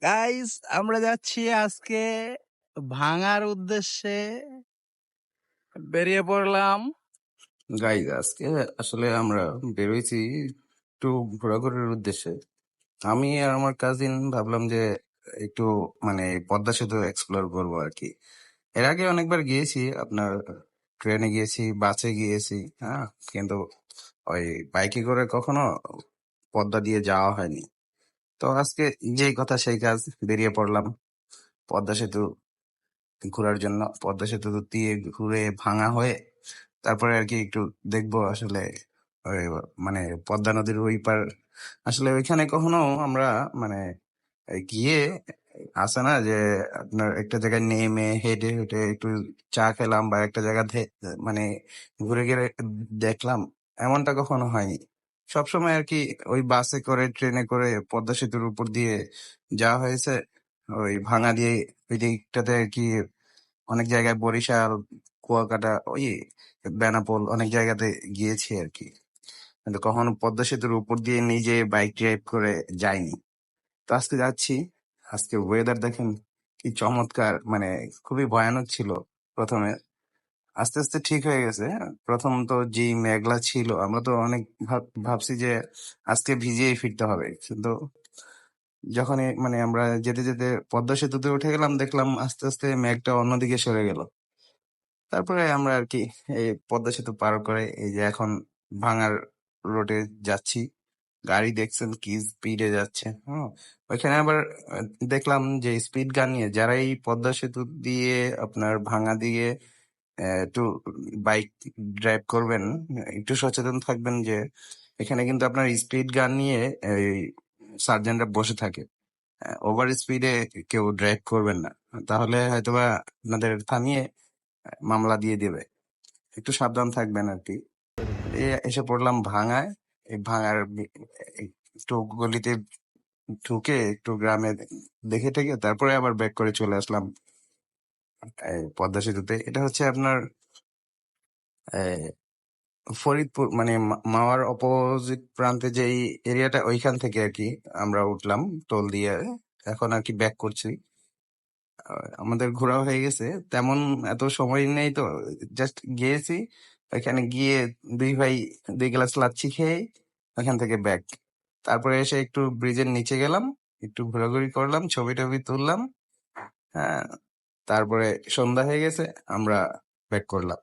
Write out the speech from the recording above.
Guys, আমরা যাচ্ছি আজকে ভাঙার উদ্দেশ্যে বেরিয়ে পড়লাম। গাইজ আজকে আসলে আমরা বেরোইছি একটু ঘোরাঘুরির উদ্দেশ্যে। আমি আর আমার কাজিন ভাবলাম যে একটু মানে পদ্মা সেতু এক্সপ্লোর করবো আর কি। এর আগে অনেকবার গিয়েছি, আপনার ট্রেনে গিয়েছি, বাসে গিয়েছি, হ্যাঁ, কিন্তু ওই বাইকে করে কখনো পদ্মা দিয়ে যাওয়া হয়নি। তো আজকে যেই কথা সেই কাজ, বেরিয়ে পড়লাম পদ্মা সেতু ঘোরার জন্য। পদ্মা সেতু দিয়ে ঘুরে ভাঙা হয়ে তারপরে আর কি একটু দেখবো আসলে ওই মানে পদ্মা নদীর ওই পার। আসলে ওইখানে কখনো আমরা মানে গিয়ে আসে না যে আপনার একটা জায়গায় নেমে হেঁটে হেঁটে একটু চা খেলাম বা একটা জায়গা মানে ঘুরে ঘুরে দেখলাম, এমনটা কখনো হয়নি। সবসময় আর কি ওই বাসে করে ট্রেনে করে পদ্মা সেতুর উপর দিয়ে যাওয়া হয়েছে। ওই ভাঙা দিয়ে ওই দিকটাতে আর কি অনেক জায়গায় বরিশাল, কুয়াকাটা, ওই বেনাপোল অনেক জায়গাতে গিয়েছি আর কি, কিন্তু কখনো পদ্মা সেতুর উপর দিয়ে নিজে বাইক ড্রাইভ করে যাইনি। তো আজকে যাচ্ছি। আজকে ওয়েদার দেখেন কি চমৎকার, মানে খুবই ভয়ানক ছিল প্রথমে, আস্তে আস্তে ঠিক হয়ে গেছে। প্রথম তো যেই মেঘলা ছিল, আমরা তো অনেক ভাবছি যে আজকে ভিজেই ফিরতে হবে, কিন্তু যখনই মানে আমরা যেতে যেতে পদ্মা সেতুতে উঠে গেলাম, দেখলাম আস্তে আস্তে মেঘটা অন্যদিকে সরে গেল। তারপরে আমরা আর কি এই পদ্মা সেতু পার করে এই যে এখন ভাঙার রোডে যাচ্ছি। গাড়ি দেখছেন কি স্পিডে যাচ্ছে, হ্যাঁ। ওইখানে আবার দেখলাম যে স্পিড গান নিয়ে যারা এই পদ্মা সেতু দিয়ে আপনার ভাঙা দিয়ে একটু বাইক ড্রাইভ করবেন, একটু সচেতন থাকবেন যে এখানে কিন্তু আপনার স্পিড গান নিয়ে এই সার্জেন্টরা বসে থাকে। ওভার স্পিডে কেউ ড্রাইভ করবেন না, তাহলে হয়তোবা আপনাদের থামিয়ে মামলা দিয়ে দেবে। একটু সাবধান থাকবেন আর কি। এসে পড়লাম ভাঙায়। এই ভাঙার একটু গলিতে ঢুকে একটু গ্রামে দেখে টেকে তারপরে আবার ব্যাক করে চলে আসলাম এই পদ্মা সেতুতে। এটা হচ্ছে আপনার এই, ফরিদপুর মানে মাওয়ার অপোজিট প্রান্তে যে এরিয়াটা, ওইখান থেকে আর কি আমরা উঠলাম টোল দিয়ে। এখন আর কি ব্যাক করছি। আমাদের ঘোরা হয়ে গেছে, তেমন এত সময় নেই তো, জাস্ট গিয়েছি। ওইখানে গিয়ে দুই ভাই 2 গ্লাস লাচ্ছি খেয়ে ওখান থেকে ব্যাক। তারপরে এসে একটু ব্রিজের নিচে গেলাম, একটু ঘোরাঘুরি করলাম, ছবি টবি তুললাম, হ্যাঁ। তারপরে সন্ধ্যা হয়ে গেছে, আমরা ব্যাক করলাম।